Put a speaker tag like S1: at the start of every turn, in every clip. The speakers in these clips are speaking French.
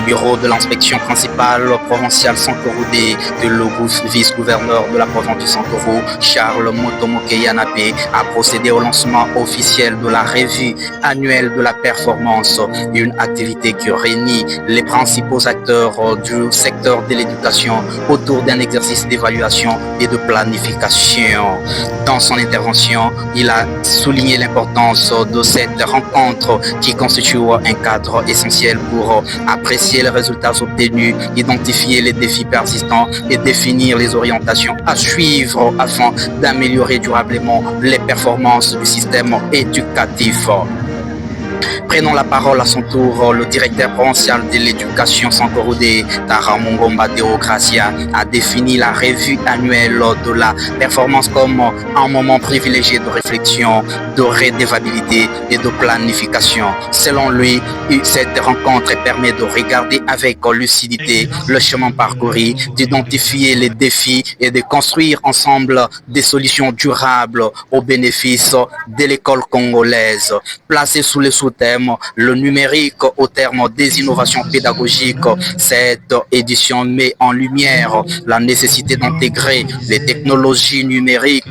S1: bureau de l'inspection principale provinciale Sankoroudé que le vice-gouverneur de la province du Sankoro, Charles Motomoke Yanapé, a procédé au lancement officiel de la revue annuelle de la performance, une activité qui réunit les principaux acteurs du secteur de l'éducation autour d'un exercice d'évaluation et de planification. Dans son intervention, il a souligné l'importance de cette rencontre qui constitue un cadre essentiel pour apprécier les résultats obtenus, identifier les défis persistants et définir les orientations à suivre afin d'améliorer durablement les performances du système éducatif. Prenons la parole à son tour, le directeur provincial de l'éducation Sankoroudé, Taramongomba Deogracia, a défini la revue annuelle de la performance comme un moment privilégié de réflexion, de redevabilité et de planification. Selon lui, cette rencontre permet de regarder avec lucidité le chemin parcouru, d'identifier les défis et de construire ensemble des solutions durables au bénéfice de l'école congolaise. Placée sous le sous-thème le numérique au terme des innovations pédagogiques, cette édition met en lumière la nécessité d'intégrer les technologies numériques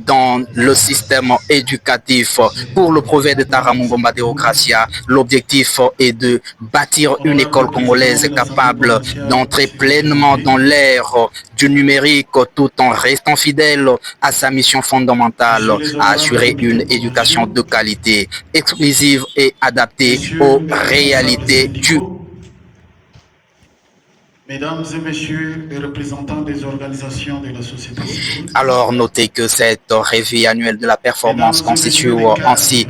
S1: dans le système éducatif. Pour le projet de Taramongomba Deogracia, l'objectif est de bâtir une école congolaise capable d'entrer pleinement dans l'ère du numérique tout en restant fidèle à sa mission fondamentale, à assurer une éducation de qualité, exclusive et adaptée aux réalités du
S2: Mesdames et messieurs les représentants des organisations de la société civile.
S1: Alors, notez que cette revue annuelle de la performance constitue ainsi,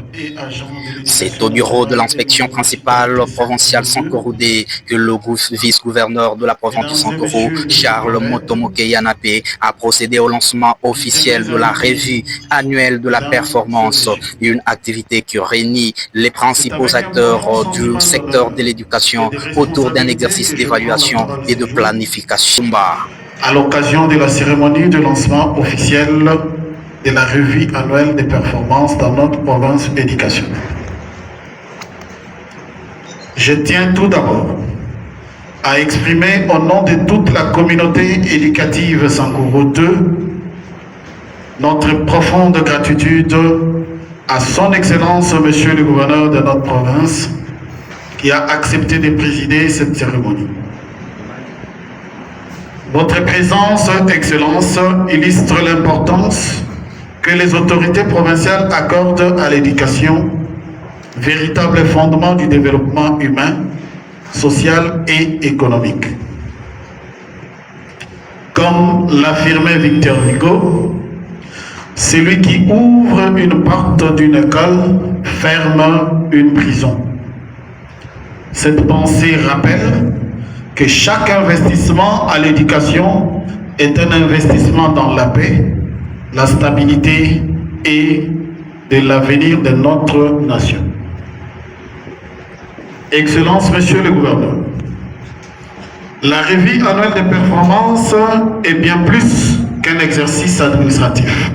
S1: c'est au bureau de l'inspection principale provinciale Sankoroudé que le vice-gouverneur de la province du Sankoro, Charles Motomoke Yanapé, a procédé au lancement officiel de la revue annuelle de la performance, une activité qui réunit les principaux acteurs du secteur de l'éducation autour d'un exercice d'évaluation et de planification.
S2: À l'occasion de la cérémonie de lancement officiel de la revue annuelle des performances dans notre province éducation. Je tiens tout d'abord à exprimer au nom de toute la communauté éducative Sankoro 2 notre profonde gratitude à son Excellence Monsieur le Gouverneur de notre province qui a accepté de présider cette cérémonie. Votre présence, Excellence, illustre l'importance que les autorités provinciales accordent à l'éducation, véritable fondement du développement humain, social et économique. Comme l'affirmait Victor Hugo, celui qui ouvre une porte d'une école ferme une prison. Cette pensée rappelle que chaque investissement à l'éducation est un investissement dans la paix, la stabilité et de l'avenir de notre nation. Excellence, Monsieur le Gouverneur, la revue annuelle des performances est bien plus qu'un exercice administratif.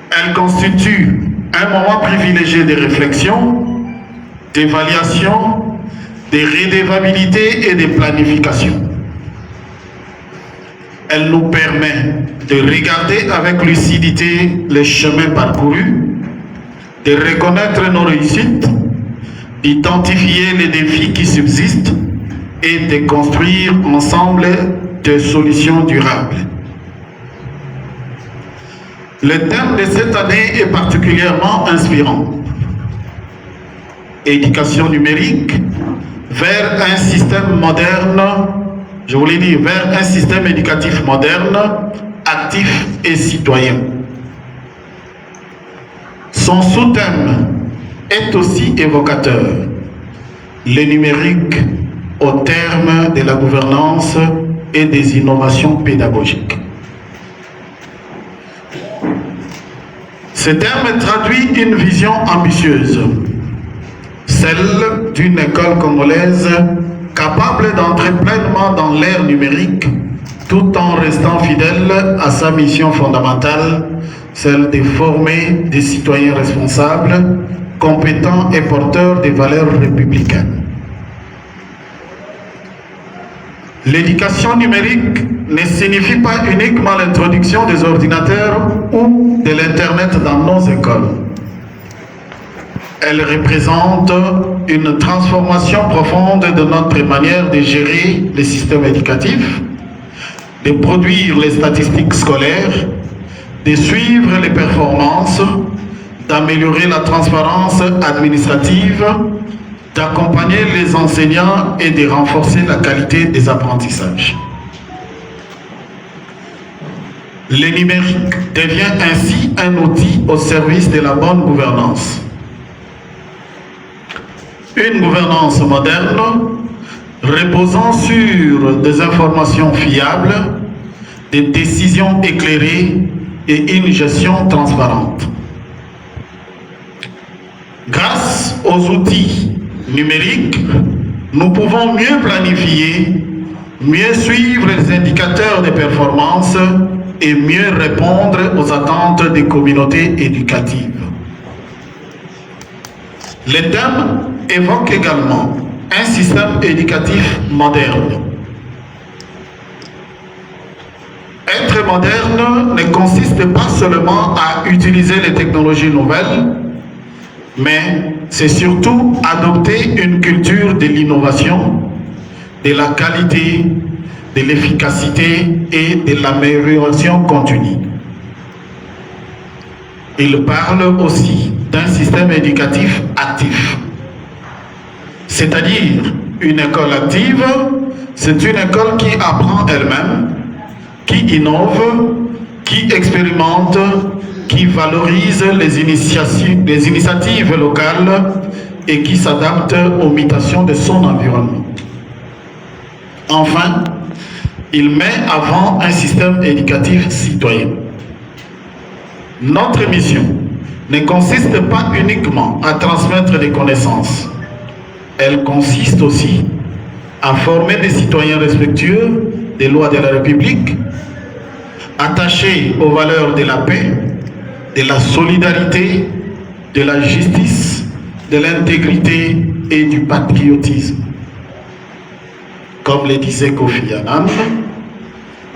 S2: Elle constitue un moment privilégié de réflexion, d'évaluation, de redevabilité et de planification. Elle nous permet de regarder avec lucidité les chemins parcourus, de reconnaître nos réussites, d'identifier les défis qui subsistent et de construire ensemble des solutions durables. Le thème de cette année est particulièrement inspirant. Éducation numérique vers un système moderne, je voulais dire vers un système éducatif moderne, actif et citoyen. Son sous-thème est aussi évocateur, le numérique au terme de la gouvernance et des innovations pédagogiques. Ce terme traduit une vision ambitieuse, celle d'une école congolaise capable d'entrer pleinement dans l'ère numérique tout en restant fidèle à sa mission fondamentale, celle de former des citoyens responsables, compétents et porteurs des valeurs républicaines. L'éducation numérique ne signifie pas uniquement l'introduction des ordinateurs ou de l'Internet dans nos écoles. Elle représente une transformation profonde de notre manière de gérer les systèmes éducatifs, de produire les statistiques scolaires, de suivre les performances, d'améliorer la transparence administrative, d'accompagner les enseignants et de renforcer la qualité des apprentissages. Le numérique devient ainsi un outil au service de la bonne gouvernance. Une gouvernance moderne reposant sur des informations fiables, des décisions éclairées et une gestion transparente. Grâce aux outils numériques, nous pouvons mieux planifier, mieux suivre les indicateurs de performance et mieux répondre aux attentes des communautés éducatives. Le thème évoque également un système éducatif moderne. Être moderne ne consiste pas seulement à utiliser les technologies nouvelles, mais c'est surtout adopter une culture de l'innovation, de la qualité, de l'efficacité et de l'amélioration continue. Il parle aussi d'un système éducatif actif. C'est-à-dire, une école active, c'est une école qui apprend elle-même, qui innove, qui expérimente, qui valorise les initiatives locales et qui s'adapte aux mutations de son environnement. Enfin, il met avant un système éducatif citoyen. Notre mission ne consiste pas uniquement à transmettre des connaissances. Elle consiste aussi à former des citoyens respectueux des lois de la République, attachés aux valeurs de la paix, de la solidarité, de la justice, de l'intégrité et du patriotisme. Comme le disait Kofi Annan,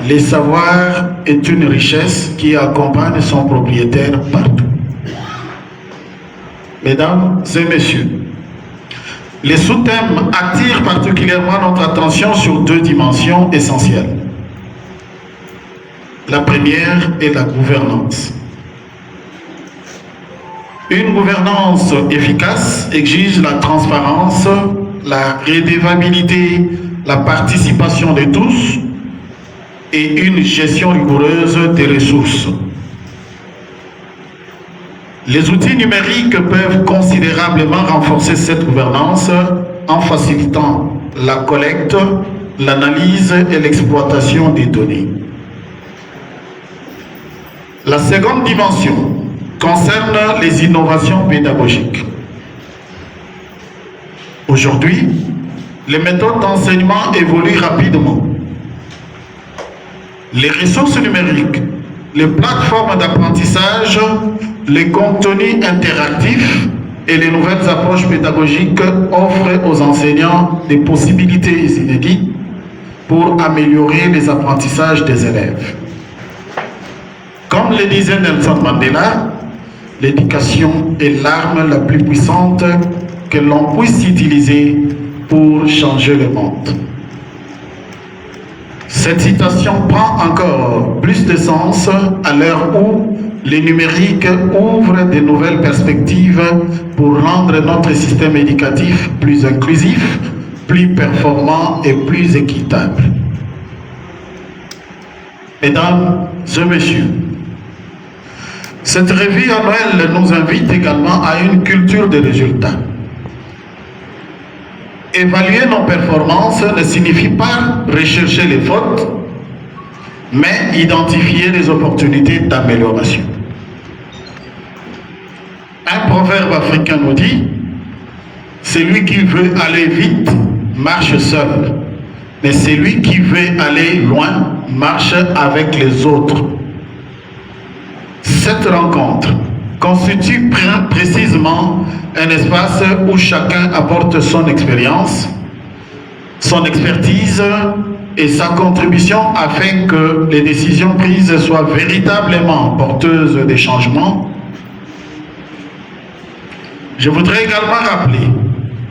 S2: le savoir est une richesse qui accompagne son propriétaire partout. Mesdames et messieurs, les sous-thèmes attirent particulièrement notre attention sur deux dimensions essentielles. La première est la gouvernance. Une gouvernance efficace exige la transparence, la redevabilité, la participation de tous et une gestion rigoureuse des ressources. Les outils numériques peuvent considérablement renforcer cette gouvernance en facilitant la collecte, l'analyse et l'exploitation des données. La seconde dimension concerne les innovations pédagogiques. Aujourd'hui, les méthodes d'enseignement évoluent rapidement. Les ressources numériques, les plateformes d'apprentissage, les contenus interactifs et les nouvelles approches pédagogiques offrent aux enseignants des possibilités inédites pour améliorer les apprentissages des élèves. Comme le disait Nelson Mandela, l'éducation est l'arme la plus puissante que l'on puisse utiliser pour changer le monde. Cette citation prend encore plus de sens à l'heure où le numérique ouvre de nouvelles perspectives pour rendre notre système éducatif plus inclusif, plus performant et plus équitable. Mesdames et messieurs, cette revue annuelle nous invite également à une culture de résultats. Évaluer nos performances ne signifie pas rechercher les fautes, mais identifier les opportunités d'amélioration. Un proverbe africain nous dit « Celui qui veut aller vite marche seul, mais celui qui veut aller loin marche avec les autres. » Cette rencontre constitue précisément un espace où chacun apporte son expérience, son expertise et sa contribution afin que les décisions prises soient véritablement porteuses des changements. Je voudrais également rappeler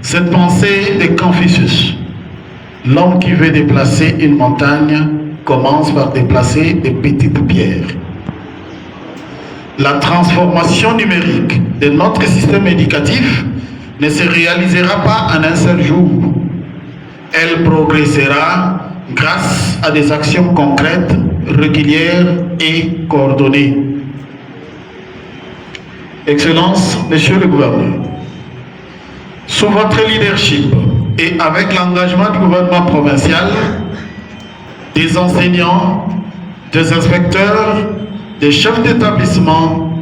S2: cette pensée de Confucius. L'homme qui veut déplacer une montagne commence par déplacer des petites pierres. La transformation numérique de notre système éducatif ne se réalisera pas en un seul jour. Elle progressera grâce à des actions concrètes, régulières et coordonnées. Excellences, Monsieur le Gouverneur, sous votre leadership et avec l'engagement du gouvernement provincial, des enseignants, des inspecteurs, des chefs d'établissement,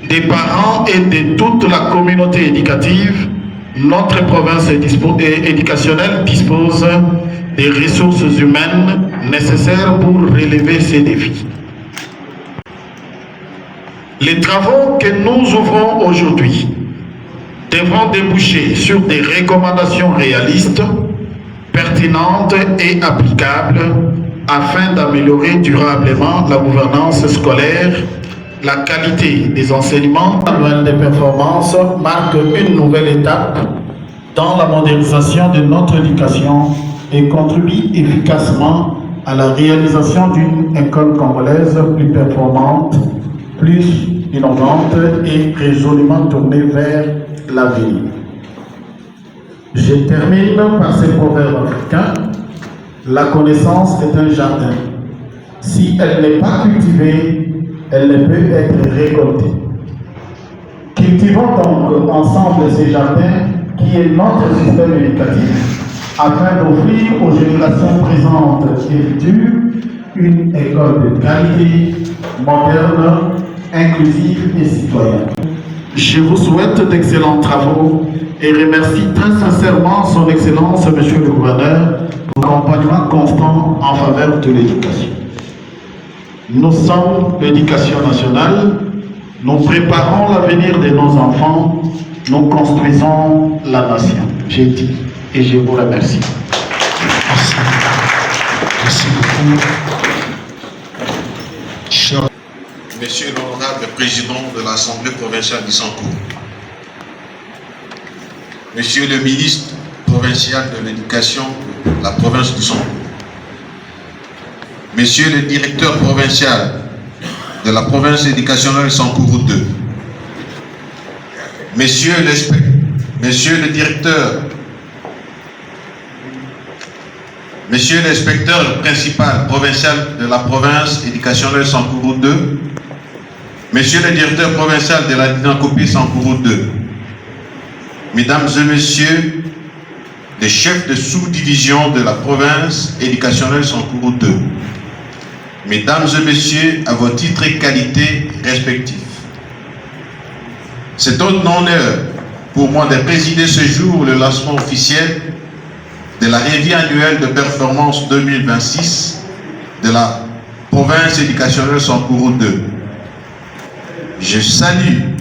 S2: des parents et de toute la communauté éducative, notre province éducationnelle dispose des ressources humaines nécessaires pour relever ces défis. Les travaux que nous ouvrons aujourd'hui devront déboucher sur des recommandations réalistes, pertinentes et applicables afin d'améliorer durablement la gouvernance scolaire, la qualité des enseignements. L'annuel des performances marque une nouvelle étape dans la modernisation de notre éducation et contribue efficacement à la réalisation d'une école congolaise plus performante, plus innovante et résolument tournée vers l'avenir. Je termine par ce proverbe africain: la connaissance est un jardin. Si elle n'est pas cultivée, elle ne peut être récoltée. Cultivons donc ensemble ces jardins qui est notre système éducatif afin d'offrir aux générations présentes et futures une école de qualité, moderne, inclusive et citoyenne. Je vous souhaite d'excellents travaux et remercie très sincèrement son Excellence, Monsieur le Gouverneur, pour l'accompagnement constant en faveur de l'éducation. Nous sommes l'éducation nationale, nous préparons l'avenir de nos enfants, nous construisons la nation. J'ai dit et je vous remercie.
S3: Merci. Merci beaucoup.
S4: Monsieur l'honorable président de l'Assemblée provinciale du Sankourou, Monsieur le ministre provincial de l'Éducation de la province du Sankourou, Monsieur le directeur provincial de la province éducationnelle Sankourou 2, Monsieur le directeur, Monsieur l'inspecteur principal provincial de la province éducationnelle Sankourou 2, Monsieur le directeur provincial de la Dynacopie Sankourou 2, Mesdames et Messieurs les chefs de sous-division de la province éducationnelle Sankourou 2, Mesdames et Messieurs à vos titres et qualités respectifs. C'est un honneur pour moi de présider ce jour le lancement officiel de la revue annuelle de performance 2026 de la province éducationnelle Sankourou 2. Je salue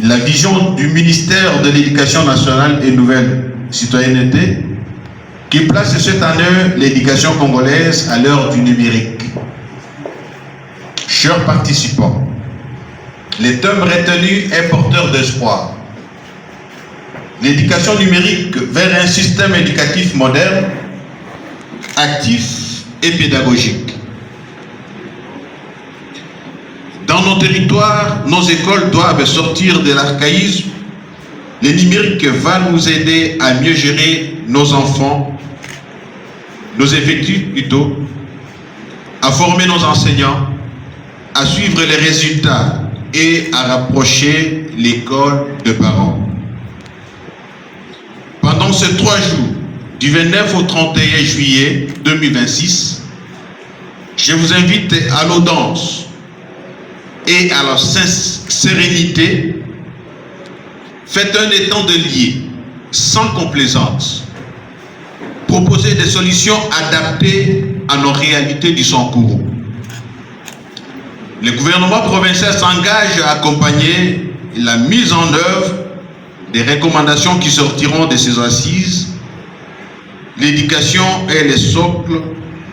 S4: la vision du ministère de l'Éducation nationale et nouvelle citoyenneté qui place cette année l'éducation congolaise à l'heure du numérique. Chers participants, le thème retenu est porteur d'espoir. L'éducation numérique vers un système éducatif moderne, actif et pédagogique. Dans nos territoires, nos écoles doivent sortir de l'archaïsme. Le numérique va nous aider à mieux gérer nos enfants, nos effectifs plutôt, à former nos enseignants, à suivre les résultats et à rapprocher l'école de parents. Pendant ces 3 jours, du 29 au 31 juillet 2026, je vous invite à l'audience et à la sérénité. Faites un étang de lier, sans complaisance. Proposez des solutions adaptées à nos réalités du Sankourou. Le gouvernement provincial s'engage à accompagner la mise en œuvre des recommandations qui sortiront de ces assises. L'éducation est le socle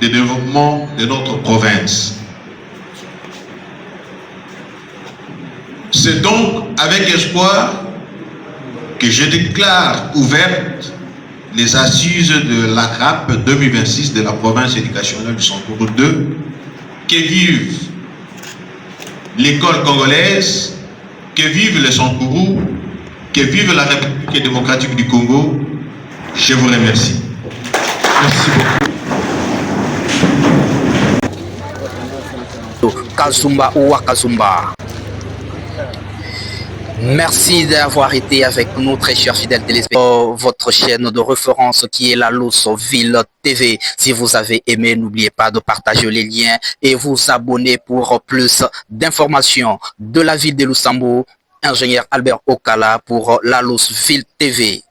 S4: de développement de notre province. C'est donc avec espoir que je déclare ouvertes les assises de l'ACRAP 2026 de la province éducationnelle du Sankourou 2, que vive l'école congolaise, que vive le Sankourou, que vive la République démocratique du Congo. Je vous remercie.
S3: Merci beaucoup.
S1: Kazumba ou Wakazumba. Merci d'avoir été avec nous, très chers fidèles téléspectateurs, votre chaîne de référence qui est la Lossville TV. Si vous avez aimé, n'oubliez pas de partager les liens et vous abonner pour plus d'informations de la ville de Lusambo. Ingénieur Albert Okala pour la Lossville TV.